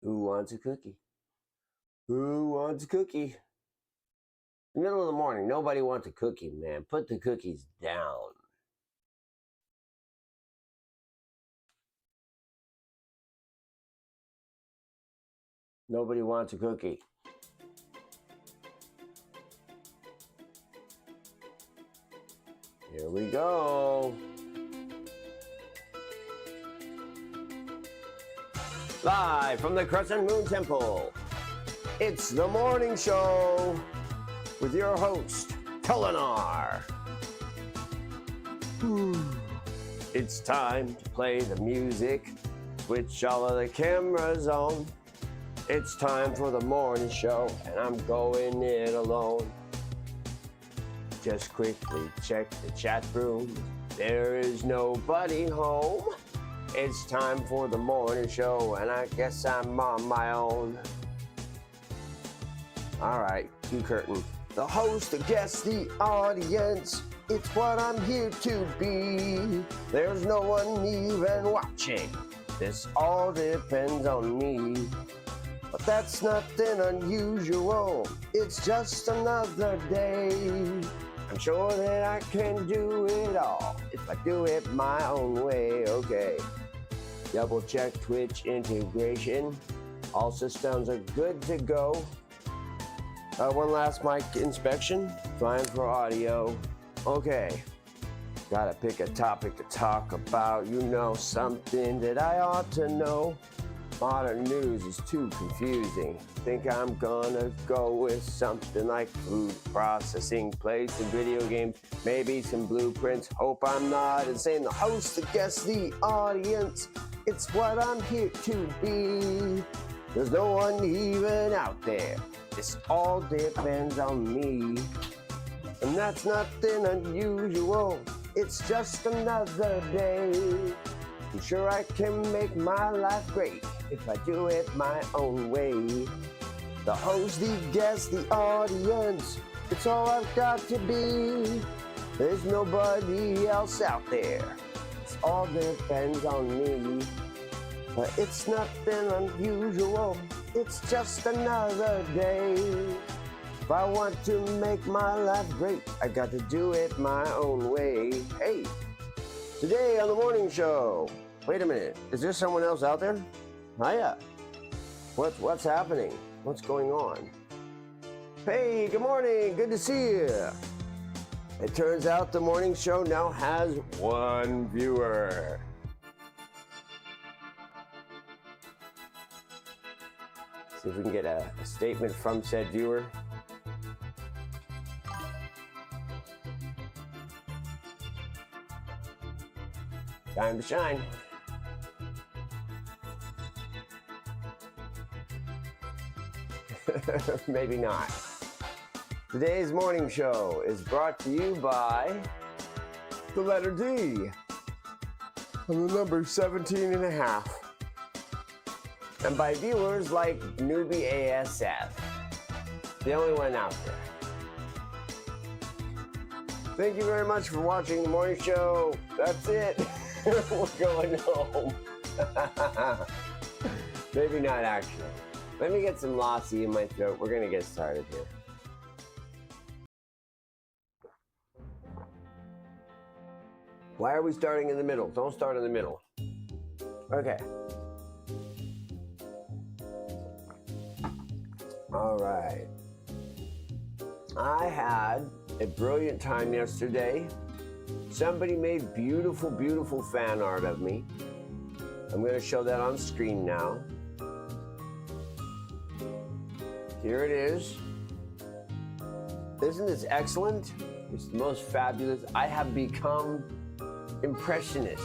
Who wants a cookie? Who wants a cookie? In the middle of the morning, nobody wants a cookie, man. Put the cookies down. Nobody wants a cookie. Here we go. Live from the Crescent Moon Temple, it's the morning show with your host, Tolinar. It's time to play the music, switch all of the cameras on. It's time for the morning show, and I'm going it alone. Just quickly check the chat room. There is nobody home. It's time for the morning show, and I guess I'm on my own. All right, cue curtain. The host, the guest, the audience. It's what I'm here to be. There's no one even watching. This all depends on me. But that's nothing unusual. It's just another day. I'm sure that I can do it all if I do it my own way. Okay. Double check Twitch integration. All systems are good to go. One last mic inspection. Fine for audio. Okay. Gotta pick a topic to talk about. You know, something that I ought to know. Modern news is too confusing. Think I'm gonna go with something like food processing, play some video games, maybe some blueprints. Hope I'm not insane. The host, the guest, the audience. It's what I'm here to be. There's no one even out there. This all depends on me. And that's nothing unusual. It's just another day. I'm sure I can make my life great if I do it my own way. The host, the guest, the audience. It's all I've got to be. There's nobody else out there. It all depends on me. But it's nothing unusual. It's just another day. If I want to make my life great, I got to do it my own way. Hey, today on the morning show. Wait a minute. Is there someone else out there? Hiya. What's happening? What's going on? Hey, good morning. Good to see you. It turns out the morning show now has one viewer. See if we can get a statement from said viewer. Time to shine. Maybe not. Today's morning show is brought to you by the letter D and the number 17 and a half. And by viewers like Newbie ASF, the only one out there. Thank you very much for watching the morning show. That's it. We're going home. Maybe not actually. Let me get some lassi in my throat. We're gonna get started here. Why are we starting in the middle? Don't start in the middle. Okay. All right. I had a brilliant time yesterday. Somebody made beautiful, beautiful fan art of me. I'm going to show that on screen now. Here it is. Isn't this excellent? It's the most fabulous. I have become impressionist.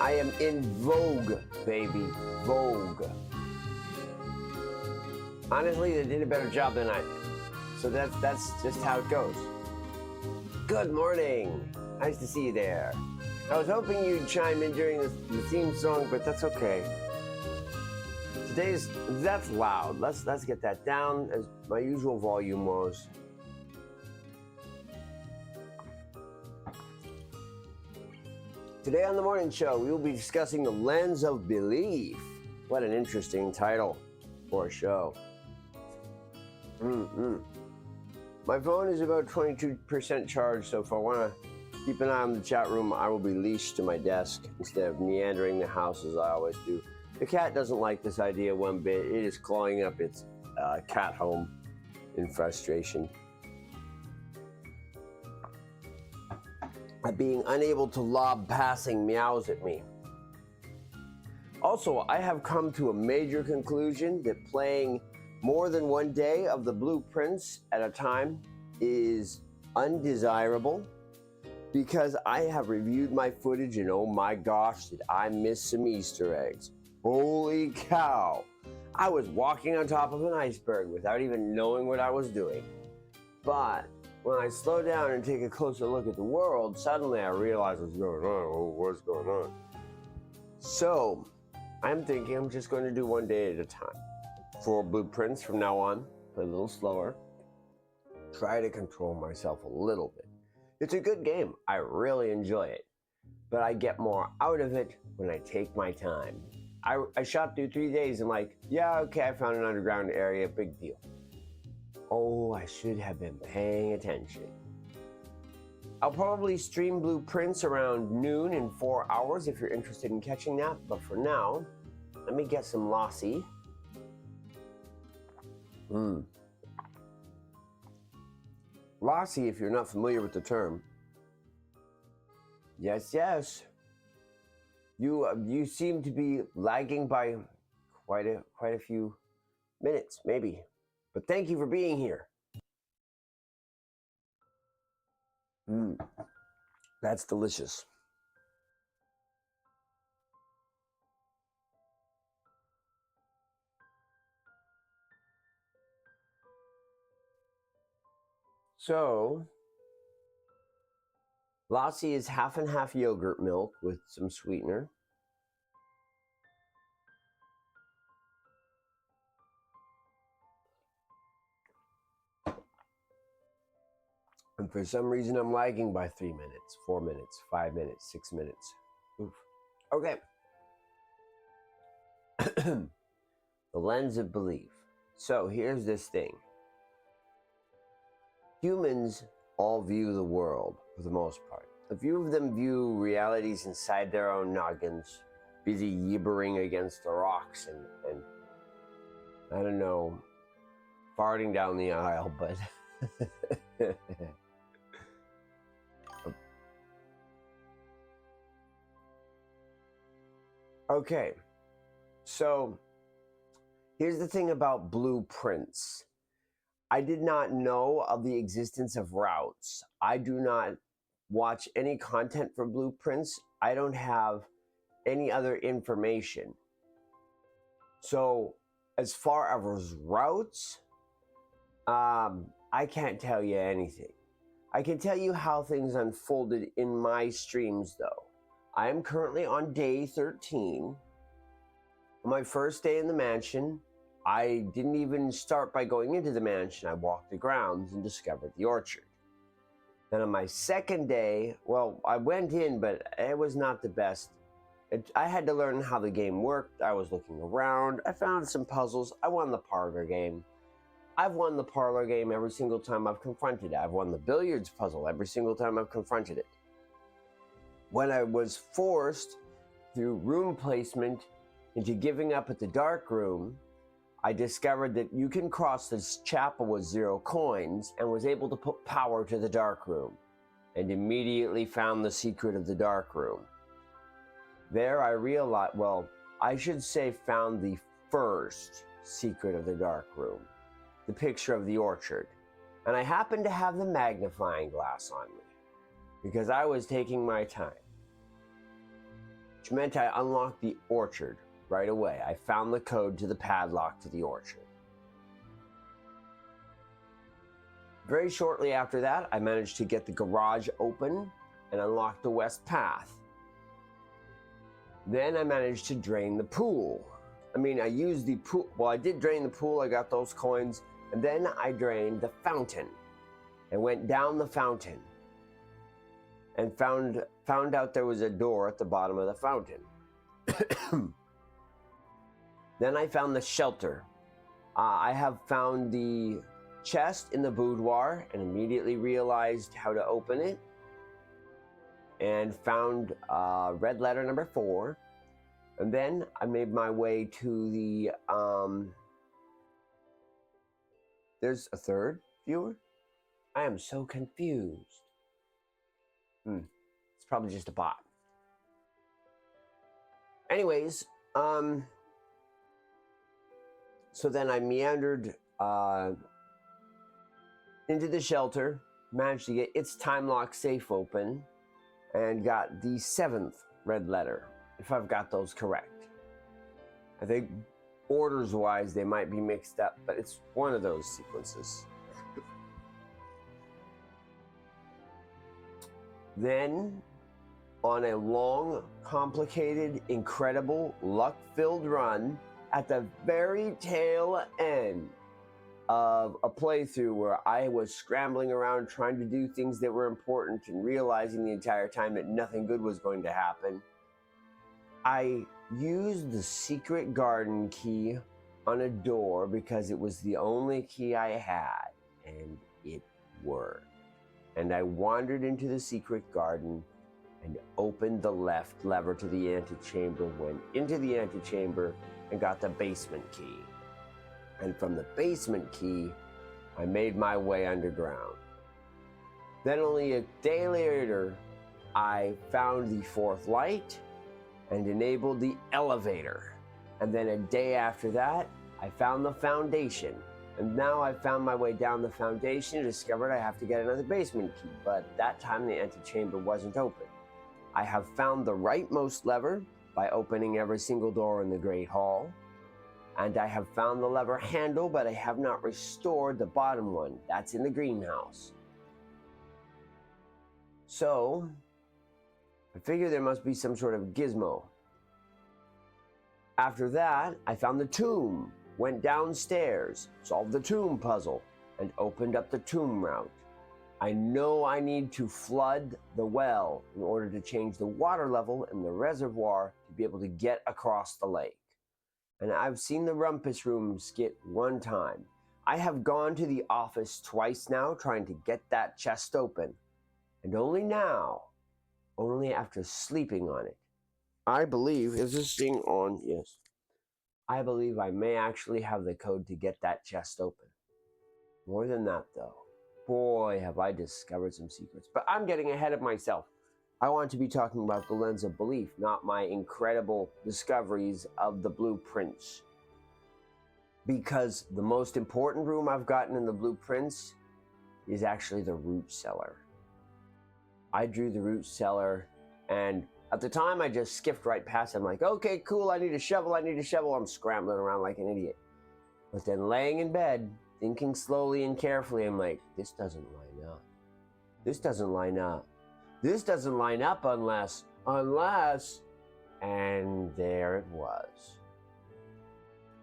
I am in vogue, baby. Vogue. Honestly, they did a better job than I did. So that's just how it goes. Good morning. Nice to see you there. I was hoping you'd chime in during the theme song, but that's okay. That's loud. Let's get that down as my usual volume was. Today on the morning show, we will be discussing the lens of belief. What an interesting title for a show. My phone is about 22% charged, so if I want to keep an eye on the chat room, I will be leashed to my desk instead of meandering the house as I always do. The cat doesn't like this idea one bit. It is clawing up its cat home in frustration. At being unable to lob passing meows at me. Also, I have come to a major conclusion that playing more than one day of the Blue Prince at a time is undesirable because I have reviewed my footage and oh my gosh, did I miss some Easter eggs. Holy cow! I was walking on top of an iceberg without even knowing what I was doing. But when I slow down and take a closer look at the world, suddenly I realize what's going on. Oh, what's going on? So, I'm thinking I'm just going to do one day at a time. For Blue Prince from now on, play a little slower. Try to control myself a little bit. It's a good game. I really enjoy it. But I get more out of it when I take my time. I shot through 3 days and like, yeah, okay, I found an underground area, big deal. Oh, I should have been paying attention. I'll probably stream Blue Prince around noon in 4 hours if you're interested in catching that. But for now, let me get some lassi. Lassi, if you're not familiar with the term. Yes. You seem to be lagging by quite a few minutes, maybe. But thank you for being here. That's delicious. So, lassi is half and half yogurt milk with some sweetener. And for some reason, I'm lagging by 3 minutes, 4 minutes, 5 minutes, 6 minutes. Oof. Okay. The lens of belief. So here's this thing. Humans all view the world for the most part. A few of them view realities inside their own noggins, busy gibbering against the rocks and I don't know, farting down the aisle, but okay, so here's the thing about Blue Prince. I did not know of the existence of routes. I do not watch any content for Blue Prince. I don't have any other information. So as far as routes, I can't tell you anything. I can tell you how things unfolded in my streams though. I am currently on day 13. On my first day in the mansion, I didn't even start by going into the mansion. I walked the grounds and discovered the orchard. Then on my second day, well, I went in, but it was not the best. I had to learn how the game worked. I was looking around. I found some puzzles. I won the parlor game. I've won the parlor game every single time I've confronted it. I've won the billiards puzzle every single time I've confronted it. When I was forced through room placement into giving up at the dark room, I discovered that you can cross this chapel with 0 coins and was able to put power to the dark room and immediately found the secret of the dark room. There I realized, well, I should say found the first secret of the dark room, the picture of the orchard. And I happened to have the magnifying glass on me because I was taking my time, which meant I unlocked the orchard right away. I found the code to the padlock to the orchard. Very shortly after that, I managed to get the garage open and unlock the west path. Then I managed to drain the pool. I used the pool. Well, I did drain the pool. I got those coins. And then I drained the fountain and went down the fountain and found out there was a door at the bottom of the fountain. Then I found the shelter. I have found the chest in the boudoir and immediately realized how to open it. And found red letter number 4. And then I made my way to the, there's a third viewer? I am so confused. It's probably just a bot. Anyways, so then I meandered into the shelter, managed to get its time lock safe open, and got the 7th red letter, if I've got those correct. I think orders wise they might be mixed up, but it's one of those sequences. Then, on a long, complicated, incredible, luck-filled run, at the very tail end of a playthrough where I was scrambling around trying to do things that were important and realizing the entire time that nothing good was going to happen, I used the secret garden key on a door because it was the only key I had, and it worked. And I wandered into the secret garden and opened the left lever to the antechamber, went into the antechamber, and got the basement key. And from the basement key, I made my way underground. Then only a day later, I found the 4th light and enabled the elevator. And then a day after that, I found the foundation. And now I found my way down the foundation and discovered I have to get another basement key, but that time the antechamber wasn't open. I have found the rightmost lever by opening every single door in the Great Hall. And I have found the lever handle, but I have not restored the bottom one. That's in the greenhouse. So, I figure there must be some sort of gizmo. After that, I found the tomb, went downstairs, solved the tomb puzzle, and opened up the tomb route. I know I need to flood the well in order to change the water level in the reservoir to be able to get across the lake. And I've seen the rumpus room skit one time. I have gone to the office twice now trying to get that chest open. And only now, only after sleeping on it, I believe, is this thing on? Yes. I believe I may actually have the code to get that chest open. More than that though, boy have I discovered some secrets. But I'm getting ahead of myself. I want to be talking about the lens of belief, not my incredible discoveries of the blueprints. Because the most important room I've gotten in the blueprints is actually the root cellar. I drew the root cellar, and at the time I just skipped right past it. I'm like, okay, cool, I need a shovel. I'm scrambling around like an idiot. But then laying in bed, thinking slowly and carefully, I'm like, this doesn't line up. This doesn't line up. This doesn't line up unless, and there it was.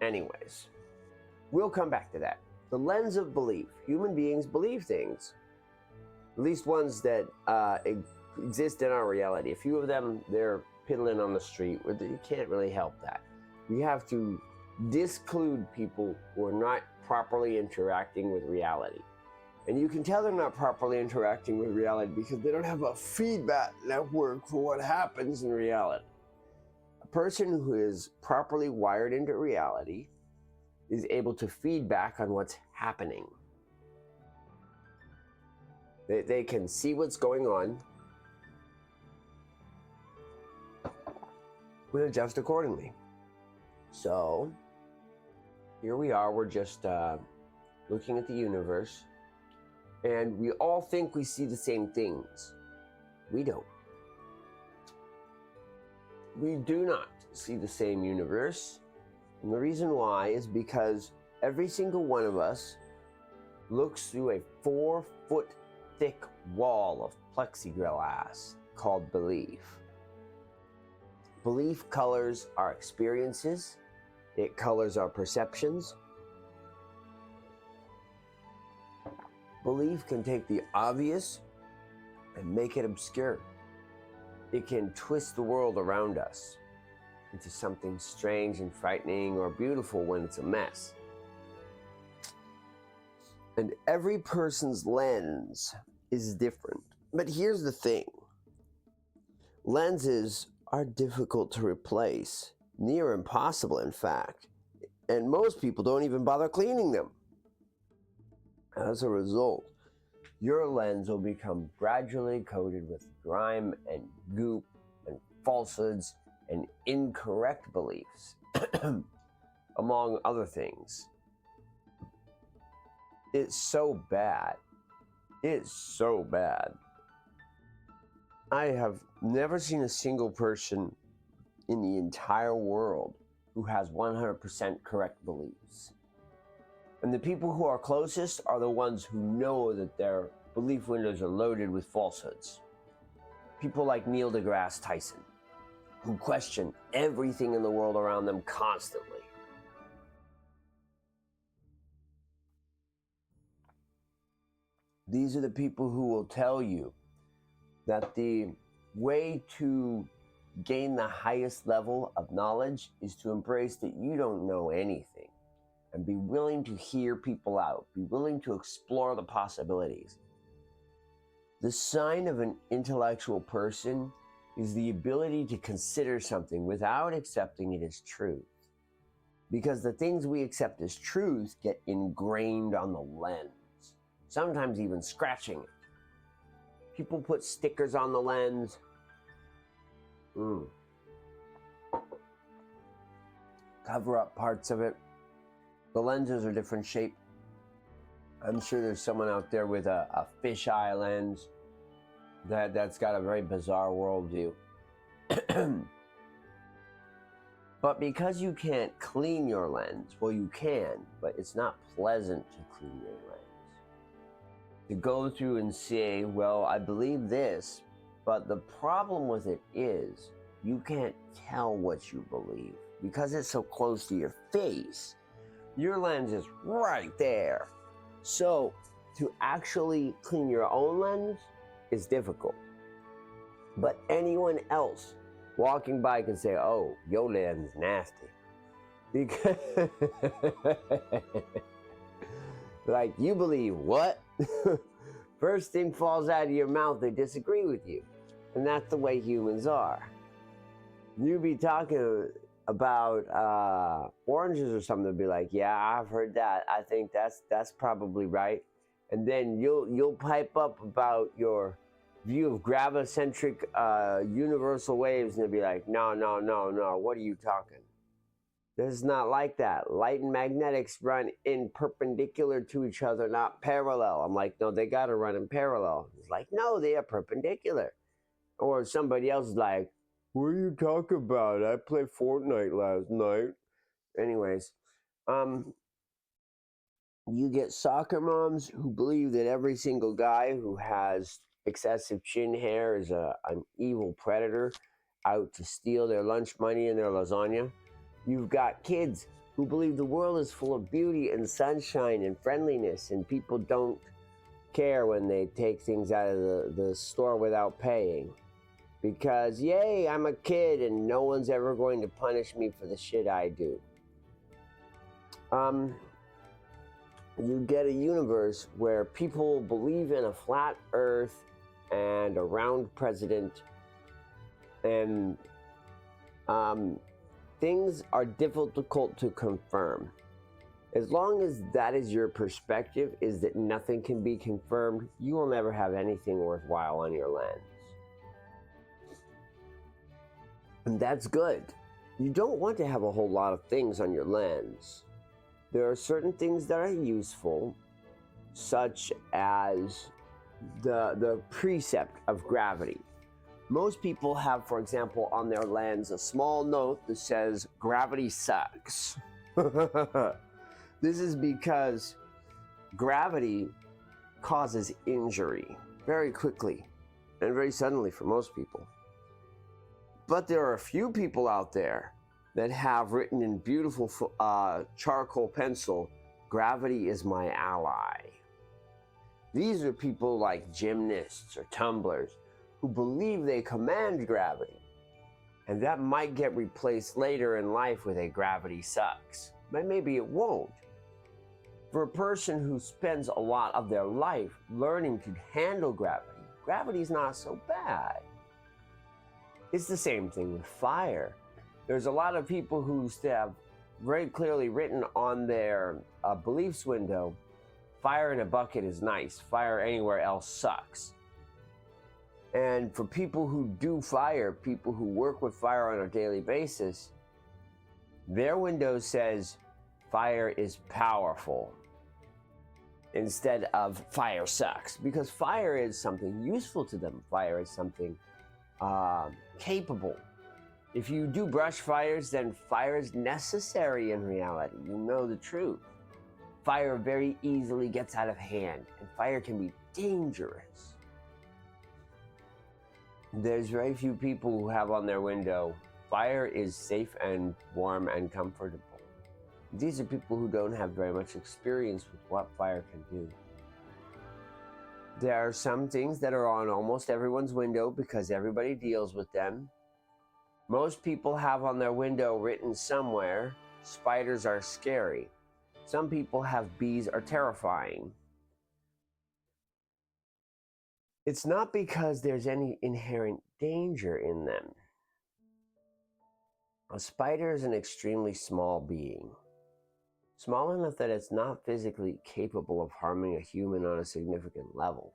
Anyways, we'll come back to that. The lens of belief. Human beings believe things. At least ones that exist in our reality. A few of them, they're piddling on the street. You can't really help that. We have to disclude people who are not properly interacting with reality. And you can tell they're not properly interacting with reality because they don't have a feedback network for what happens in reality. A person who is properly wired into reality is able to feedback on what's happening. They can see what's going on, we adjust accordingly. So, here we are, we're just looking at the universe, and we all think we see the same things. We don't. We do not see the same universe, and the reason why is because every single one of us looks through a 4-foot thick wall of plexiglass called belief. Belief colors our experiences, it colors our perceptions. Belief can take the obvious and make it obscure. It can twist the world around us. into something strange and frightening or beautiful when it's a mess. And every person's lens is different. But here's the thing. Lenses are difficult to replace, near impossible in fact, and most people don't even bother cleaning them. As a result, your lens will become gradually coated with grime and goop and falsehoods and incorrect beliefs, among other things. It's so bad. It's so bad. I have never seen a single person in the entire world who has 100% correct beliefs. And the people who are closest are the ones who know that their belief windows are loaded with falsehoods. People like Neil deGrasse Tyson, who question everything in the world around them constantly. These are the people who will tell you that the way to gain the highest level of knowledge is to embrace that you don't know anything and be willing to hear people out, be willing to explore the possibilities. The sign of an intellectual person is the ability to consider something without accepting it as truth. Because the things we accept as truth get ingrained on the lens, sometimes even scratching it. People put stickers on the lens. Cover up parts of it. The lenses are different shape. I'm sure there's someone out there with a fisheye lens that's got a very bizarre worldview. But because you can't clean your lens, well, you can, but it's not pleasant to clean your lens. To go through and say, well, I believe this, but the problem with it is you can't tell what you believe because it's so close to your face. Your lens is right there. So to actually clean your own lens is difficult. But anyone else walking by can say, oh, your lens is nasty. Because like, you believe what? First thing falls out of your mouth, they disagree with you. And that's the way humans are. You be talking about oranges or something, they'll be like, yeah, I've heard that. I think that's probably right. And then you'll pipe up about your view of gravicentric universal waves, and they'll be like, no, what are you talking? This is not like that. Light and magnetics run in perpendicular to each other, not parallel. I'm like, no, they got to run in parallel. It's like, no, they are perpendicular. Or somebody else is like, what are you talking about? I played Fortnite last night. Anyways, you get soccer moms who believe that every single guy who has excessive chin hair is an evil predator out to steal their lunch money and their lasagna. You've got kids who believe the world is full of beauty and sunshine and friendliness, and people don't care when they take things out of the store without paying. Because, yay, I'm a kid and no one's ever going to punish me for the shit I do. You get a universe where people believe in a flat earth and a round president, and things are difficult to confirm. As long as that is your perspective, is that nothing can be confirmed, you will never have anything worthwhile on your lens. And that's good. You don't want to have a whole lot of things on your lens. There are certain things that are useful, such as the precept of gravity. Most people have, for example, on their lens a small note that says, gravity sucks. This is because gravity causes injury very quickly and very suddenly for most people. But there are a few people out there that have written in beautiful charcoal pencil, gravity is my ally. These are people like gymnasts or tumblers who believe they command gravity. And that might get replaced later in life with a gravity sucks. But maybe it won't. For a person who spends a lot of their life learning to handle gravity, gravity's not so bad. It's the same thing with fire. There's a lot of people who have very clearly written on their beliefs window, fire in a bucket is nice, fire anywhere else sucks. And for people who do fire, people who work with fire on a daily basis, their window says fire is powerful instead of fire sucks, because fire is something useful to them. Fire is something capable. If you do brush fires, then fire is necessary in reality. You know the truth. Fire very easily gets out of hand, and fire can be dangerous. There's very few people who have on their window, fire is safe and warm and comfortable. These are people who don't have very much experience with what fire can do. There are some things that are on almost everyone's window because everybody deals with them. Most people have on their window written somewhere, spiders are scary. Some people have bees are terrifying. It's not because there's any inherent danger in them. A spider is an extremely small being. Small enough that it's not physically capable of harming a human on a significant level,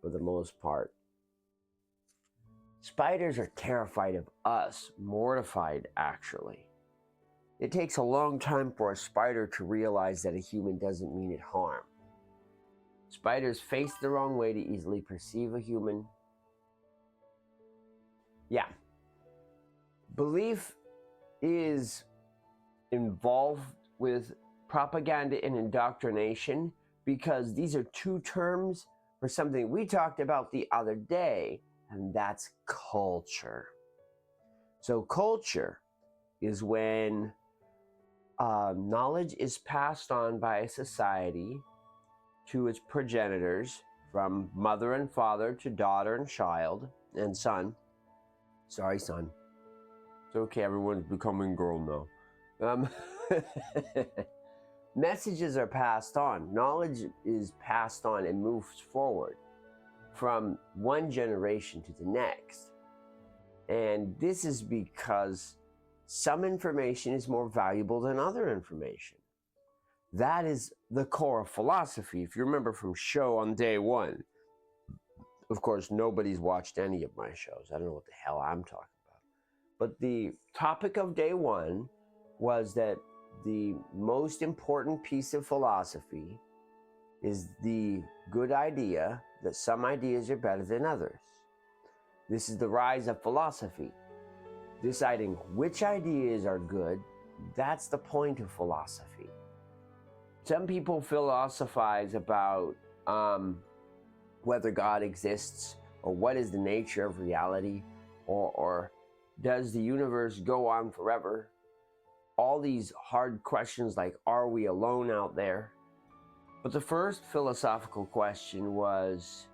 for the most part. Spiders are terrified of us, mortified actually. It takes a long time for a spider to realize that a human doesn't mean it harm. Spiders face the wrong way to easily perceive a human. Yeah. Belief is involved with propaganda and indoctrination because these are two terms for something we talked about the other day, and that's culture. So culture is when knowledge is passed on by a society to its progenitors, from mother and father to daughter and child and son. Sorry, son. It's okay, everyone's becoming girl now. Messages are passed on. Knowledge is passed on and moves forward from one generation to the next. And this is because some information is more valuable than other information. That is the core of philosophy. If you remember from show on day one, of course, nobody's watched any of my shows. I don't know what the hell I'm talking about. But the topic of day one was that the most important piece of philosophy is the good idea that some ideas are better than others. This is the rise of philosophy. Deciding which ideas are good, that's the point of philosophy. Some people philosophize about whether God exists, or what is the nature of reality, or does the universe go on forever? All these hard questions like, are we alone out there? But the first philosophical question was,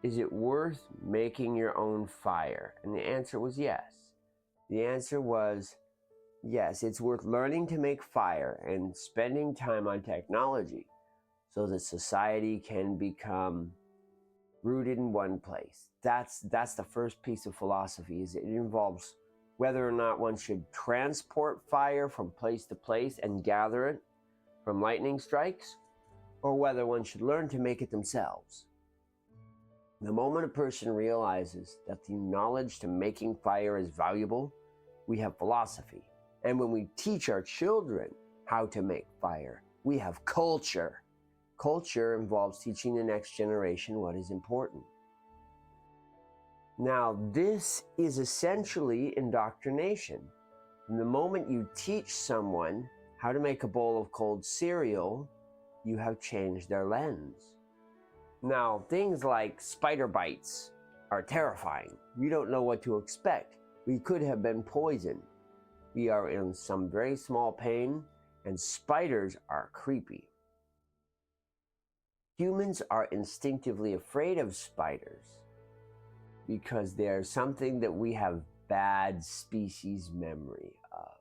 is it worth making your own fire? And the answer was yes. The answer was, yes, it's worth learning to make fire and spending time on technology so that society can become rooted in one place. That's the first piece of philosophy, is it involves whether or not one should transport fire from place to place and gather it from lightning strikes, or whether one should learn to make it themselves. The moment a person realizes that the knowledge to making fire is valuable, we have philosophy. And when we teach our children how to make fire, we have culture. Culture involves teaching the next generation what is important. Now, this is essentially indoctrination. From the moment you teach someone how to make a bowl of cold cereal, you have changed their lens. Now, things like spider bites are terrifying. We don't know what to expect. We could have been poisoned. We are in some very small pain, and spiders are creepy. Humans are instinctively afraid of spiders because they're something that we have bad species memory of.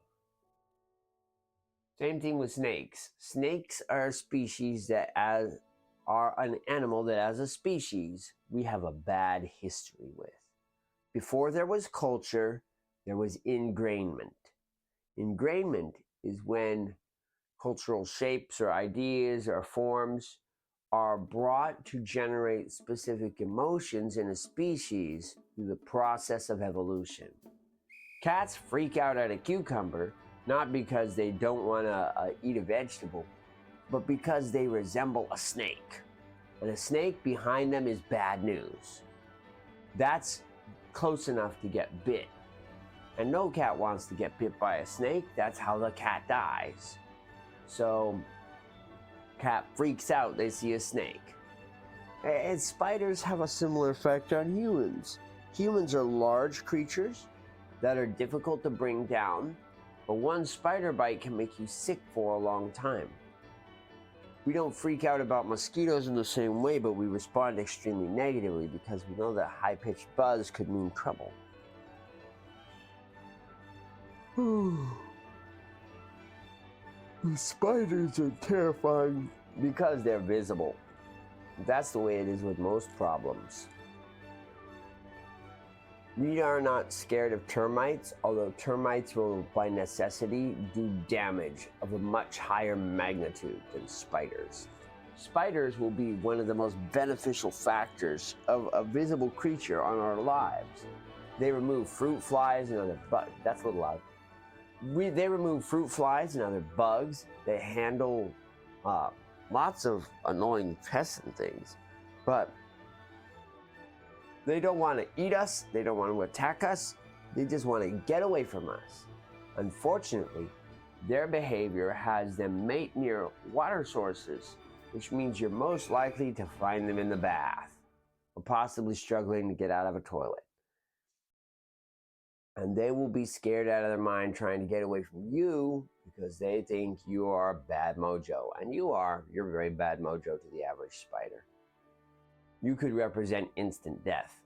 Same thing with snakes. Snakes are a species that are an animal that as a species we have a bad history with. Before there was culture, there was ingrainment. Ingrainment is when cultural shapes or ideas or forms are brought to generate specific emotions in a species through the process of evolution. Cats freak out at a cucumber not because they don't want to eat a vegetable, but because they resemble a snake. And a snake behind them is bad news. That's close enough to get bit. And no cat wants to get bit by a snake. That's how the cat dies. So, cat freaks out, they see a snake. And spiders have a similar effect on humans. Humans are large creatures that are difficult to bring down, but one spider bite can make you sick for a long time. We don't freak out about mosquitoes in the same way, but we respond extremely negatively because we know that high-pitched buzz could mean trouble. The spiders are terrifying because they're visible. That's the way it is with most problems. We are not scared of termites, although termites will, by necessity, do damage of a much higher magnitude than spiders. Spiders will be one of the most beneficial factors of a visible creature on our lives. They remove fruit flies and other bugs. That's a little loud. They remove fruit flies and other bugs. They handle lots of annoying pests and things. But they don't want to eat us. They don't want to attack us. They just want to get away from us. Unfortunately, their behavior has them mate near water sources, which means you're most likely to find them in the bath or possibly struggling to get out of a toilet. And they will be scared out of their mind trying to get away from you because they think you are bad mojo. And you are. You're very bad mojo to the average spider. You could represent instant death.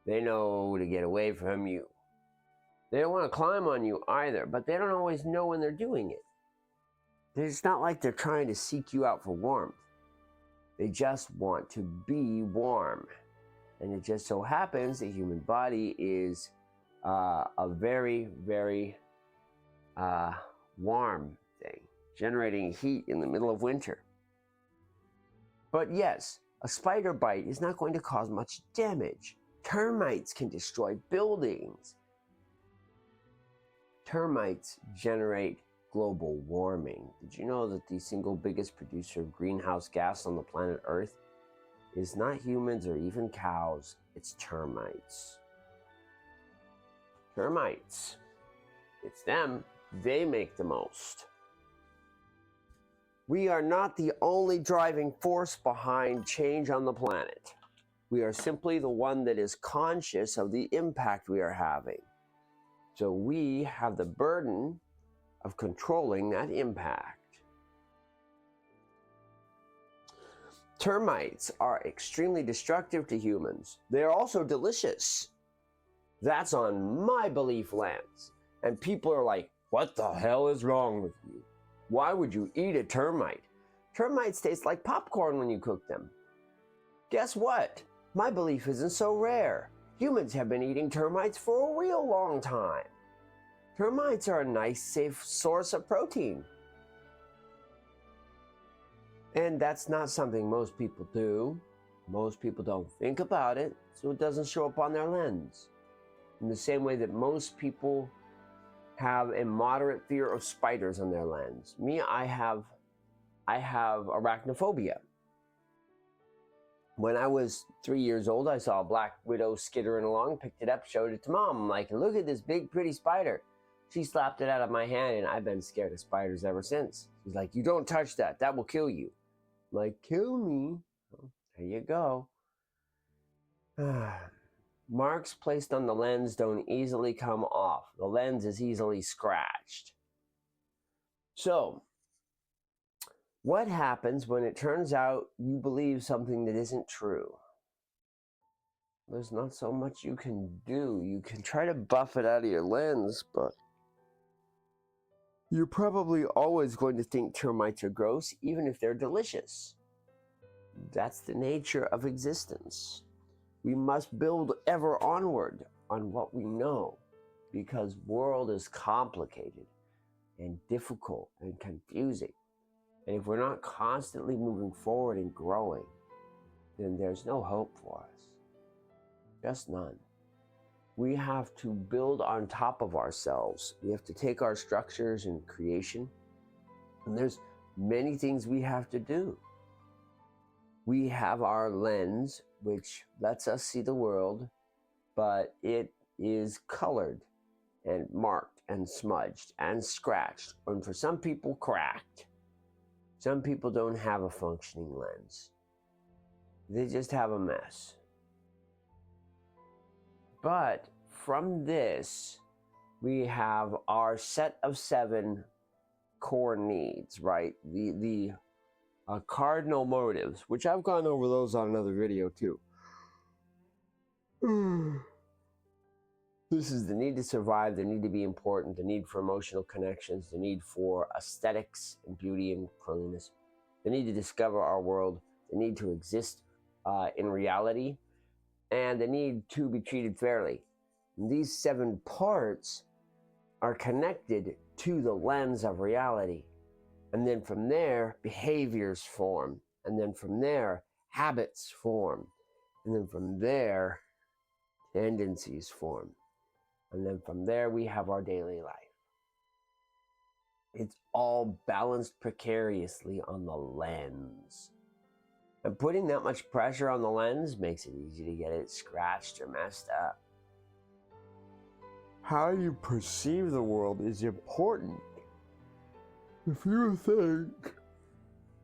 They know to get away from you. They don't want to climb on you either, but they don't always know when they're doing it. It's not like they're trying to seek you out for warmth. They just want to be warm. And it just so happens the human body is a very, very warm thing, generating heat in the middle of winter. But yes, a spider bite is not going to cause much damage. Termites can destroy buildings. Termites generate global warming. Did you know that the single biggest producer of greenhouse gas on the planet Earth is not humans or even cows, it's termites. Termites. It's them. They make the most. We are not the only driving force behind change on the planet. We are simply the one that is conscious of the impact we are having. So we have the burden of controlling that impact. Termites are extremely destructive to humans. They are also delicious. That's on my belief lands. And people are like, what the hell is wrong with you? Why would you eat a termite? Termites taste like popcorn when you cook them. Guess what? My belief isn't so rare. Humans have been eating termites for a real long time. Termites are a nice, safe source of protein. And that's not something most people do. Most people don't think about it, so it doesn't show up on their lens. In the same way that most people have a moderate fear of spiders on their lens. Me, I have arachnophobia. When I was 3 years old, I saw a black widow skittering along, picked it up, showed it to Mom. I'm like, look at this big, pretty spider. She slapped it out of my hand, and I've been scared of spiders ever since. She's like, you don't touch that. That will kill you. I'm like, kill me? Well, there you go. Marks placed on the lens don't easily come off. The lens is easily scratched. So, what happens when it turns out you believe something that isn't true? there's not so much you can do. You can try to buff it out of your lens, but you're probably always going to think termites are gross, even if they're delicious. That's the nature of existence. We must build ever onward on what we know, because world is complicated and difficult and confusing. And if we're not constantly moving forward and growing, then there's no hope for us. Just none. We have to build on top of ourselves. We have to take our structures and creation, and there's many things we have to do. We have our lens, which lets us see the world, but it is colored and marked and smudged and scratched, and for some people cracked. Some people don't have a functioning lens. They just have a mess. But from this, we have our set of 7 core needs, right? The cardinal motives, which I've gone over those on another video too. This is the need to survive, the need to be important, the need for emotional connections, the need for aesthetics and beauty and cleanliness, the need to discover our world, the need to exist in reality, and the need to be treated fairly. And these 7 parts are connected to the lens of reality. And then from there, behaviors form. And then from there, habits form. And then from there, tendencies form. And then from there, we have our daily life. It's all balanced precariously on the lens. And putting that much pressure on the lens makes it easy to get it scratched or messed up. How you perceive the world is important. If you think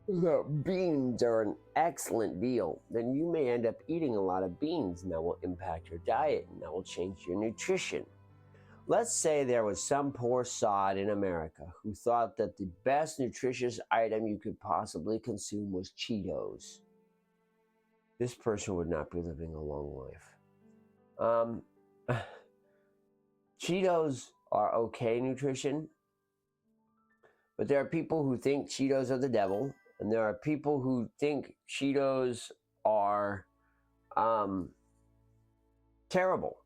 that beans are an excellent deal, then you may end up eating a lot of beans, and that will impact your diet, and that will change your nutrition. Let's say there was some poor sod in America who thought that the best nutritious item you could possibly consume was Cheetos. This person would not be living a long life. Cheetos are okay nutrition, but there are people who think Cheetos are the devil, and there are people who think Cheetos are terrible.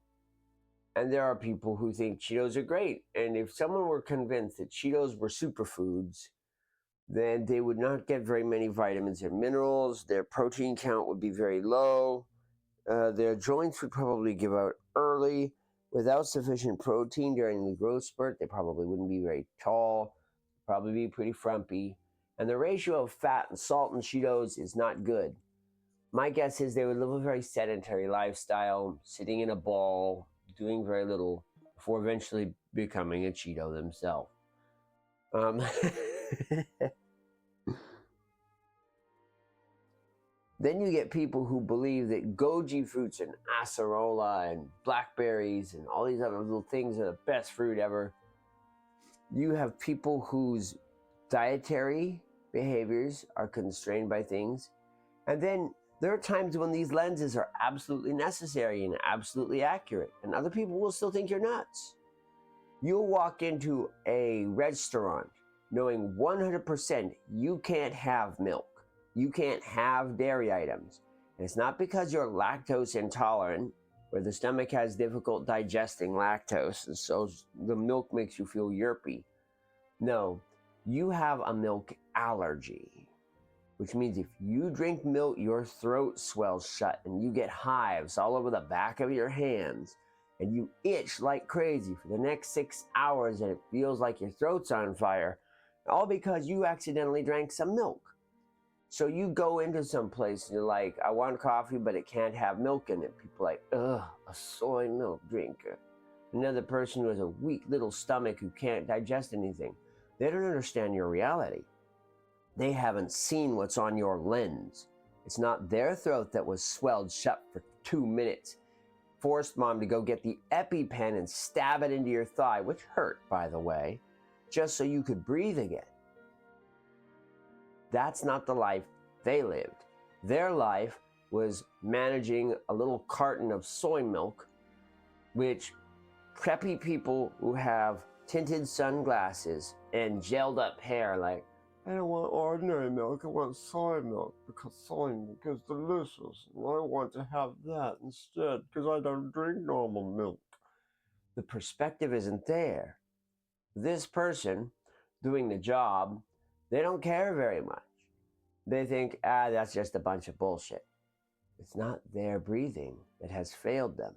And there are people who think Cheetos are great. And if someone were convinced that Cheetos were superfoods, then they would not get very many vitamins and minerals. Their protein count would be very low. Their joints would probably give out early. Without sufficient protein during the growth spurt, they probably wouldn't be very tall, probably be pretty frumpy. And the ratio of fat and salt in Cheetos is not good. My guess is they would live a very sedentary lifestyle, sitting in a ball, doing very little, before eventually becoming a Cheeto themselves. Then you get people who believe that goji fruits and acerola and blackberries and all these other little things are the best fruit ever. You have people whose dietary behaviors are constrained by things. And then there are times when these lenses are absolutely necessary and absolutely accurate, and other people will still think you're nuts. You'll walk into a restaurant knowing 100% you can't have milk. You can't have dairy items. And it's not because you're lactose intolerant, where the stomach has difficult digesting lactose, and so the milk makes you feel yerpy. No, you have a milk allergy, which means if you drink milk, your throat swells shut and you get hives all over the back of your hands, and you itch like crazy for the next 6 hours, and it feels like your throat's on fire, all because you accidentally drank some milk. So you go into some place and you're like, I want coffee, but it can't have milk in it. People are like, ugh, a soy milk drinker. Another person who has a weak little stomach who can't digest anything. They don't understand your reality. They haven't seen what's on your lens. It's not their throat that was swelled shut for 2 minutes. Forced mom to go get the EpiPen and stab it into your thigh, which hurt, by the way, just so you could breathe again. That's not the life they lived. Their life was managing a little carton of soy milk, which preppy people who have tinted sunglasses and gelled up hair, like, I don't want ordinary milk, I want soy milk because soy milk is delicious and I want to have that instead because I don't drink normal milk. The perspective isn't there. This person doing the job, they don't care very much. They think, that's just a bunch of bullshit. It's not their breathing that has failed them.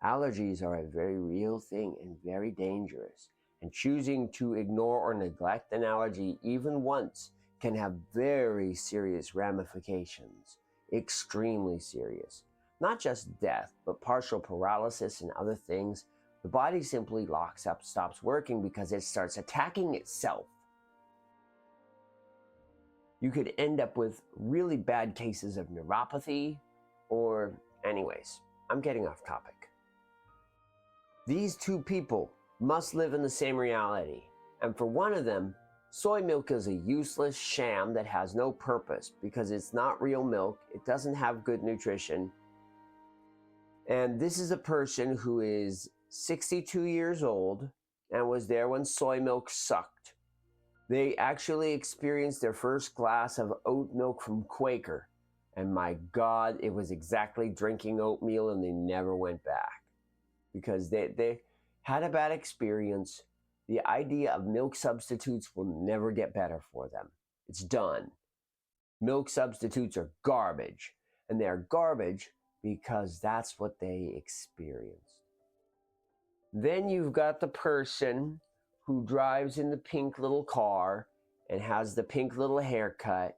Allergies are a very real thing and very dangerous. And choosing to ignore or neglect an allergy even once can have very serious ramifications. Extremely serious. Not just death, but partial paralysis and other things. The body simply locks up, stops working because it starts attacking itself. You could end up with really bad cases of neuropathy, or anyways, I'm getting off topic. These two people must live in the same reality, and for one of them, soy milk is a useless sham that has no purpose because it's not real milk, it doesn't have good nutrition, and this is a person who is 62 years old and was there when soy milk sucked. They actually experienced their first glass of oat milk from Quaker, and my God, it was exactly drinking oatmeal, and they never went back because they had a bad experience. The idea of milk substitutes will never get better for them. It's done. Milk substitutes are garbage, and they're garbage because that's what they experienced. Then you've got the person who drives in the pink little car and has the pink little haircut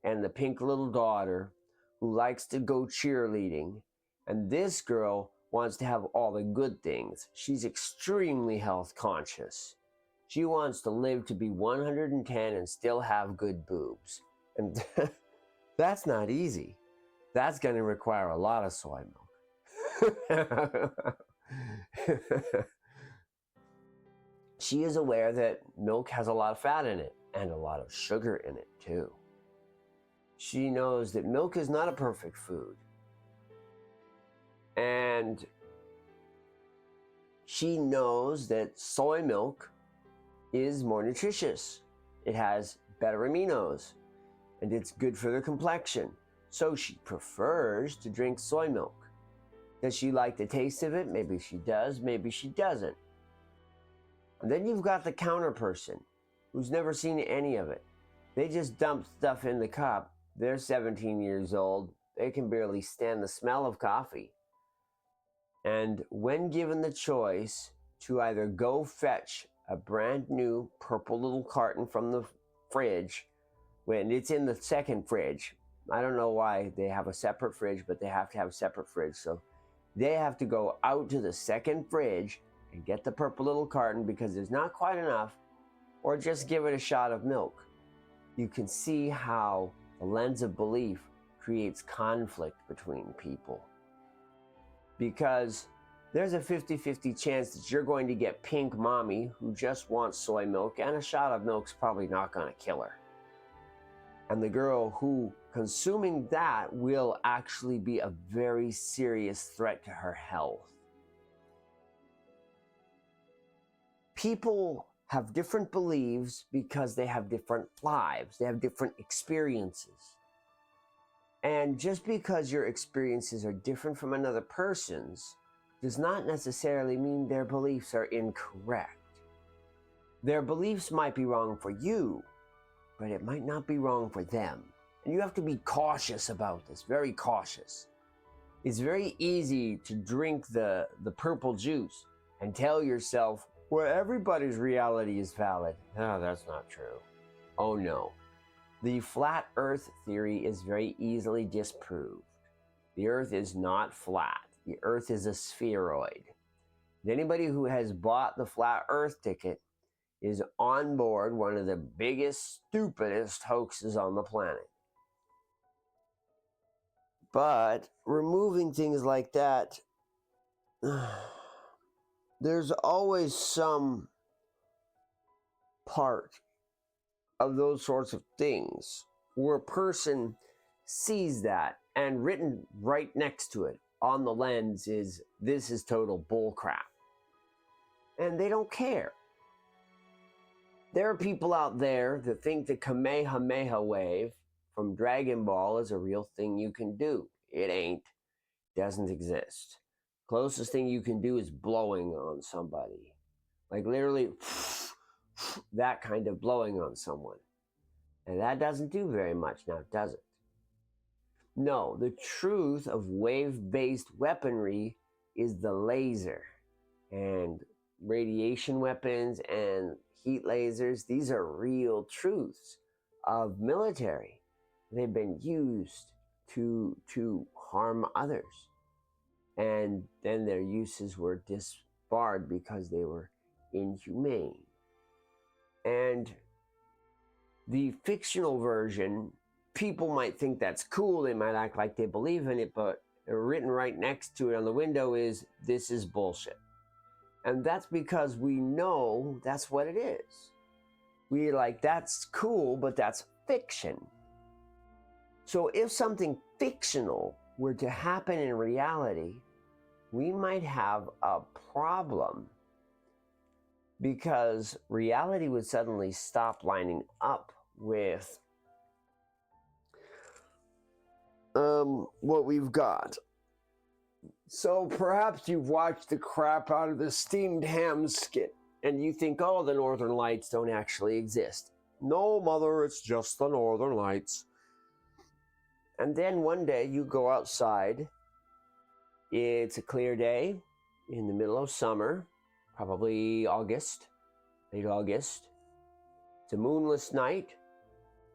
and the pink little daughter who likes to go cheerleading. And this girl wants to have all the good things. She's extremely health conscious. She wants to live to be 110 and still have good boobs. And that's not easy. That's going to require a lot of soy milk. She is aware that milk has a lot of fat in it and a lot of sugar in it too. She knows that milk is not a perfect food. And she knows that soy milk is more nutritious. It has better aminos and it's good for the complexion. So she prefers to drink soy milk. Does she like the taste of it? Maybe she does, maybe she doesn't. And then you've got the counter person who's never seen any of it. They just dump stuff in the cup. They're 17 years old. They can barely stand the smell of coffee. And when given the choice to either go fetch a brand new purple little carton from the fridge, when it's in the second fridge, I don't know why they have a separate fridge, but they have to have a separate fridge. So they have to go out to the second fridge and get the purple little carton because there's not quite enough, or just give it a shot of milk. You can see how the lens of belief creates conflict between people. Because there's a 50-50 chance that you're going to get pink mommy who just wants soy milk, and a shot of milk's probably not going to kill her. And the girl who consuming that will actually be a very serious threat to her health. People have different beliefs because they have different lives. They have different experiences. And just because your experiences are different from another person's does not necessarily mean their beliefs are incorrect. Their beliefs might be wrong for you, but it might not be wrong for them. And you have to be cautious about this, very cautious. It's very easy to drink the purple juice and tell yourself, well, everybody's reality is valid. No, that's not true. Oh no. The flat earth theory is very easily disproved. The earth is not flat. The earth is a spheroid. And anybody who has bought the flat earth ticket is on board one of the biggest, stupidest hoaxes on the planet. But removing things like that, there's always some part of those sorts of things where a person sees that And written right next to it on the lens is, "This is total bullcrap." And they don't care. There are people out there that think the Kamehameha wave from Dragon Ball is a real thing you can do. It ain't. Doesn't exist. Closest thing you can do is blowing on somebody. Like literally that kind of blowing on someone. And that doesn't do very much now, does it? No, the truth of wave-based weaponry is the laser. And radiation weapons and heat lasers, these are real truths of military. They've been used to harm others. And then their uses were disbarred because they were inhumane. And the fictional version, people might think that's cool, they might act like they believe in it, but written right next to it on the window is, "This is bullshit." And that's because we know that's what it is. We're like, that's cool, but that's fiction. So if something fictional were to happen in reality, we might have a problem, because reality would suddenly stop lining up with what we've got. So perhaps you've watched the crap out of the steamed ham skit and you think, oh, the Northern Lights don't actually exist. No, mother, it's just the Northern Lights. And then one day you go outside, it's a clear day in the middle of summer, probably August, late August. It's a moonless night,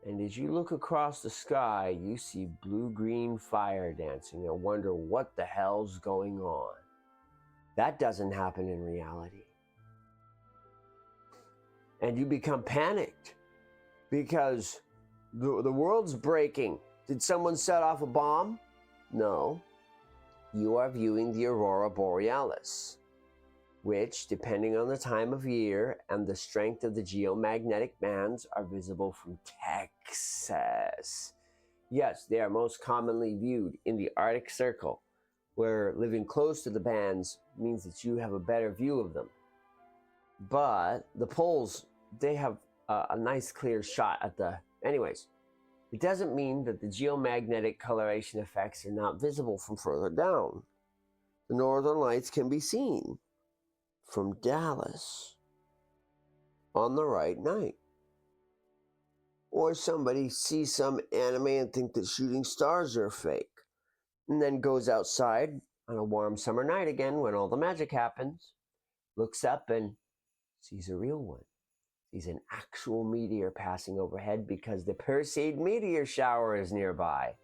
and as you look across the sky, you see blue-green fire dancing and wonder what the hell's going on. That doesn't happen in reality. And you become panicked because the world's breaking. Did someone set off a bomb? No. You are viewing the aurora borealis, which, depending on the time of year and the strength of the geomagnetic bands, are visible from Texas. Yes, they are most commonly viewed in the Arctic Circle, where living close to the bands means that you have a better view of them. But the poles, they have a nice clear shot at the... Anyways, it doesn't mean that the geomagnetic coloration effects are not visible from further down. The Northern Lights can be seen from Dallas on the right night. Or somebody sees some anime and think that shooting stars are fake, and then goes outside on a warm summer night again when all the magic happens, looks up and sees a real one. Sees an actual meteor passing overhead because the Perseid meteor shower is nearby.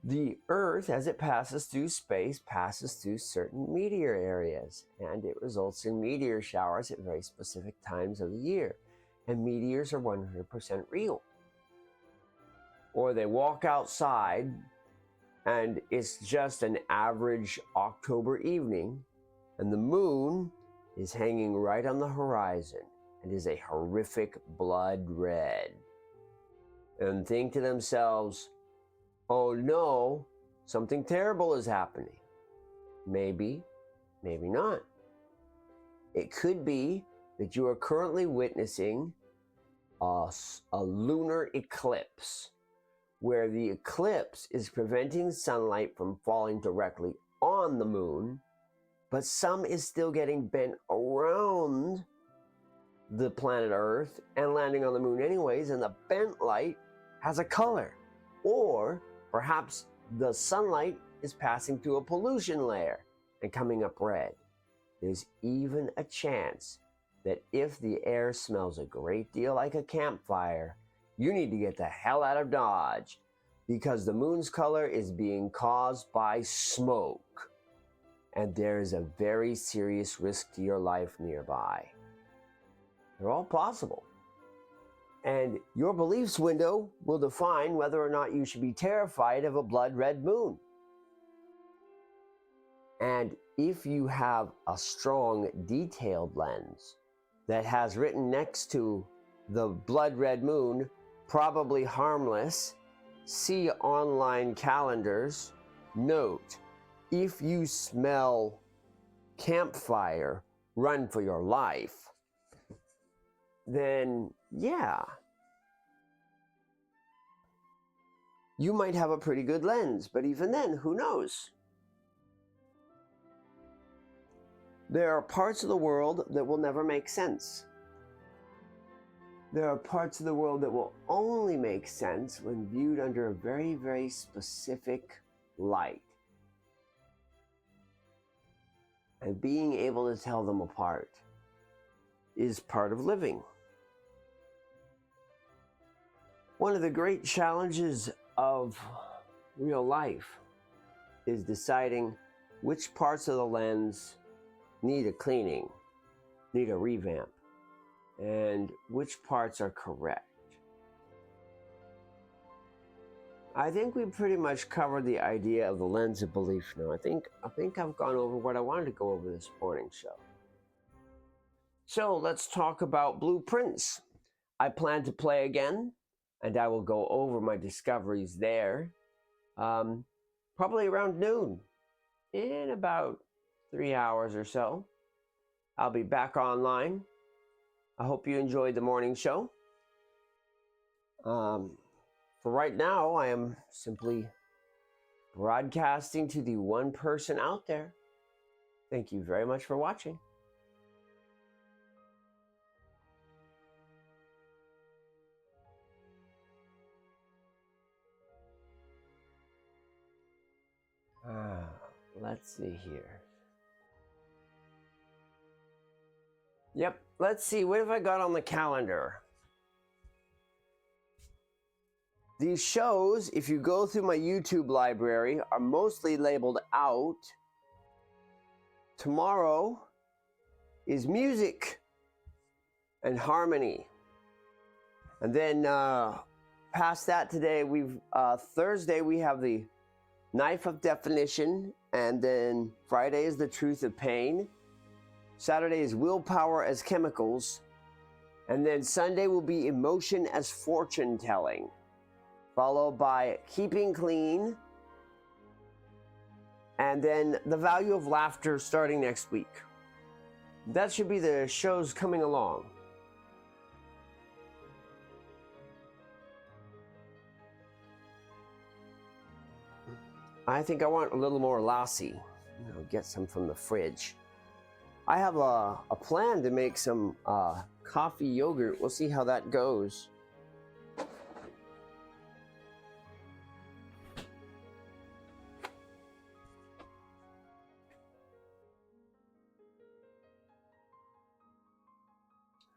The Earth, as it passes through space, passes through certain meteor areas, and it results in meteor showers at very specific times of the year. And meteors are 100% real. Or they walk outside, and it's just an average October evening, and the moon is hanging right on the horizon and is a horrific blood red. And think to themselves, oh no, something terrible is happening. Maybe, maybe not. It could be that you are currently witnessing a lunar eclipse, where the eclipse is preventing sunlight from falling directly on the moon, but some is still getting bent around the planet Earth and landing on the moon anyways, and the bent light has a color. Or perhaps the sunlight is passing through a pollution layer and coming up red. There's even a chance that if the air smells a great deal like a campfire, you need to get the hell out of Dodge, because the moon's color is being caused by smoke, and there is a very serious risk to your life nearby. They're all possible. And your beliefs window will define whether or not you should be terrified of a blood red moon. And if you have a strong detailed lens that has written next to the blood red moon, probably harmless, see online calendars, note, if you smell campfire, run for your life, then yeah, you might have a pretty good lens, but even then, who knows? There are parts of the world that will never make sense. There are parts of the world that will only make sense when viewed under a very, very specific light. And being able to tell them apart is part of living. One of the great challenges of real life is deciding which parts of the lens need a cleaning, need a revamp, and which parts are correct. I think we pretty much covered the idea of the lens of belief now. I think I've gone over what I wanted to go over this morning show. So let's talk about blueprints. I plan to play again, and I will go over my discoveries there probably around noon, in about 3 hours or so. I'll be back online. I hope you enjoyed the morning show. For right now, I am simply broadcasting to the one person out there. Thank you very much for watching. Let's see here. Yep, let's see. What have I got on the calendar? These shows, if you go through my YouTube library, are mostly labeled out. Tomorrow is music and harmony. And then past that today, Thursday we have the Knife of Definition, and then Friday is the Truth of Pain. Saturday is Willpower as Chemicals, and then Sunday will be Emotion as Fortune Telling, followed by Keeping Clean, and then The Value of Laughter starting next week. That should be the shows coming along. I think I want a little more lassi. Get some from the fridge. I have a plan to make some coffee yogurt. We'll see how that goes.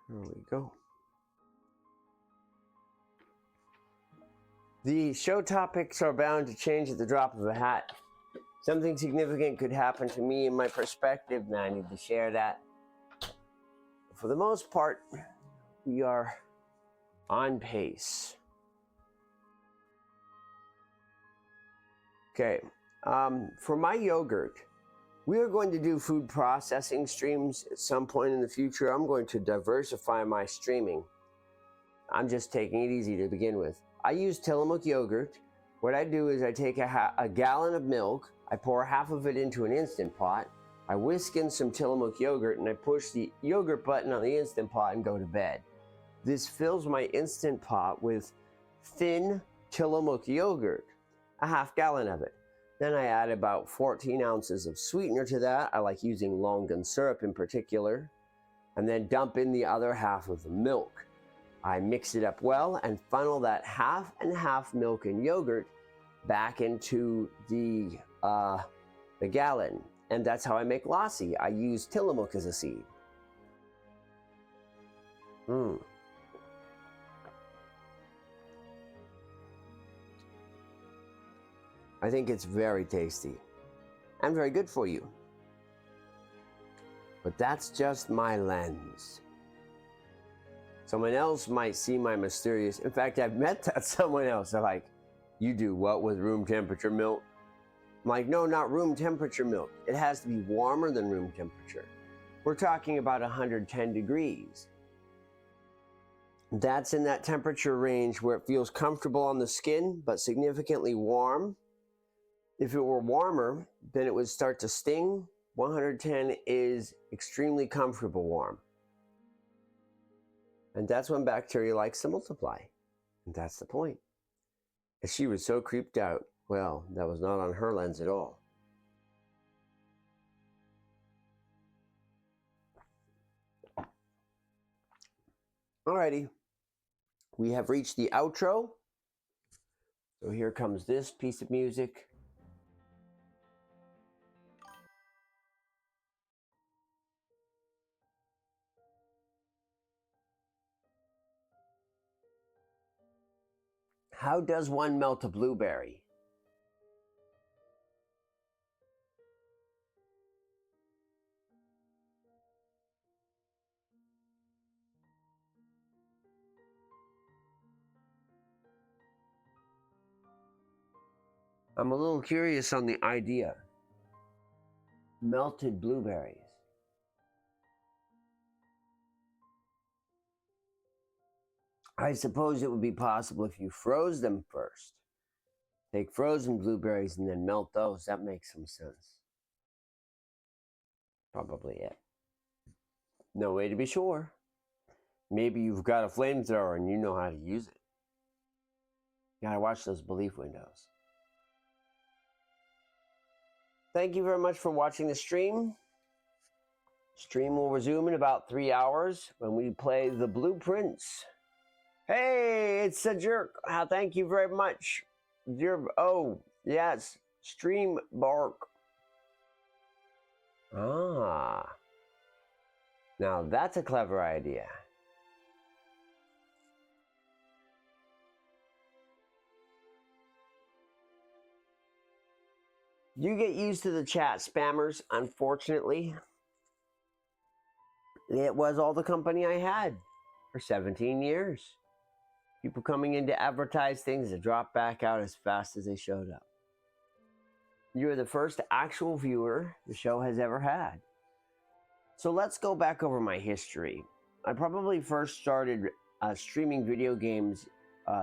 There we go. The show topics are bound to change at the drop of a hat. Something significant could happen to me and my perspective, and I need to share that. For the most part, we are on pace. Okay, for my yogurt, we are going to do food processing streams at some point in the future. I'm going to diversify my streaming. I'm just taking it easy to begin with. I use Tillamook yogurt. What I do is I take a gallon of milk, I pour half of it into an Instant Pot, I whisk in some Tillamook yogurt, and I push the yogurt button on the Instant Pot and go to bed. This fills my Instant Pot with thin Tillamook yogurt, a half gallon of it. Then I add about 14 ounces of sweetener to that. I like using Longan syrup in particular, and then dump in the other half of the milk. I mix it up well and funnel that half and half milk and yogurt back into the gallon. And that's how I make lassi. I use Tillamook as a seed. I think it's very tasty and very good for you. But that's just my lens. Someone else might see my mysterious... In fact, I've met that someone else. They're like, you do what with room temperature milk? I'm like, no, not room temperature milk. It has to be warmer than room temperature. We're talking about 110 degrees. That's in that temperature range where it feels comfortable on the skin, but significantly warm. If it were warmer, then it would start to sting. 110 is extremely comfortable warm. And that's when bacteria likes to multiply. And that's the point. And she was so creeped out. Well, that was not on her lens at all. Alrighty. We have reached the outro. So here comes this piece of music. How does one melt a blueberry? I'm a little curious on the idea. Melted blueberries. I suppose it would be possible if you froze them first. Take frozen blueberries and then melt those. That makes some sense. Probably it. No way to be sure. Maybe you've got a flamethrower and you know how to use it. You gotta watch those belief windows. Thank you very much for watching the stream. Stream will resume in about 3 hours when we play the blueprints. Hey, it's a jerk. Thank you very much. Oh, yes. Stream bark. Ah. Now that's a clever idea. You get used to the chat spammers, unfortunately. It was all the company I had for 17 years. People coming in to advertise things that drop back out as fast as they showed up. You're the first actual viewer the show has ever had. So let's go back over my history. I probably first started streaming video games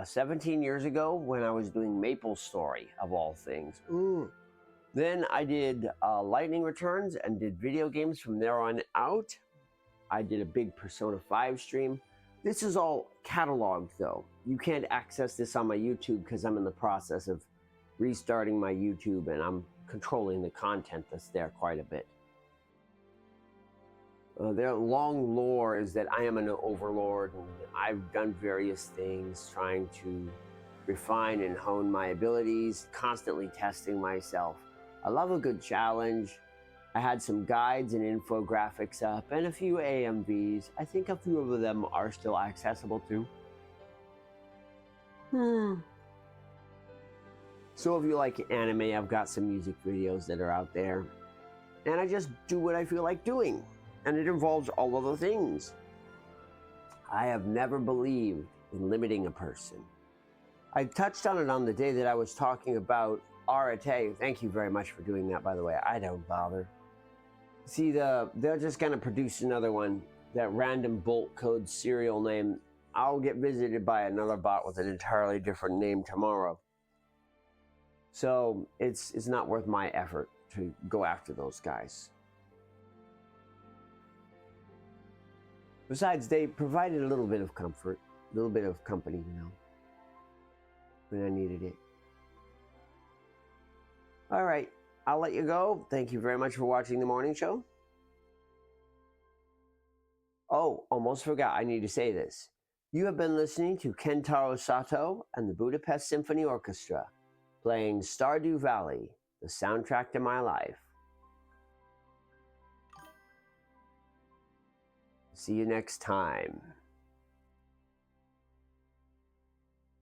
17 years ago when I was doing MapleStory, of all things. Then I did Lightning Returns and did video games from there on out. I did a big Persona 5 stream. This is all cataloged though. You can't access this on my YouTube because I'm in the process of restarting my YouTube and I'm controlling the content that's there quite a bit. Their long lore is that I am an overlord and I've done various things trying to refine and hone my abilities, constantly testing myself. I love a good challenge. I had some guides and infographics up and a few AMVs. I think a few of them are still accessible too. So if you like anime, I've got some music videos that are out there. And I just do what I feel like doing. And it involves all of the things. I have never believed in limiting a person. I touched on it on the day that I was talking about Arate. Thank you very much for doing that, by the way. I don't bother. See, they're just going to produce another one, that random bolt code serial name. I'll get visited by another bot with an entirely different name tomorrow. So it's not worth my effort to go after those guys. Besides, they provided a little bit of comfort, a little bit of company, you know, when I needed it. All right, I'll let you go. Thank you very much for watching the morning show. Oh, almost forgot, I need to say this. You have been listening to Kentaro Sato and the Budapest Symphony Orchestra, playing Stardew Valley, the soundtrack to my life. See you next time.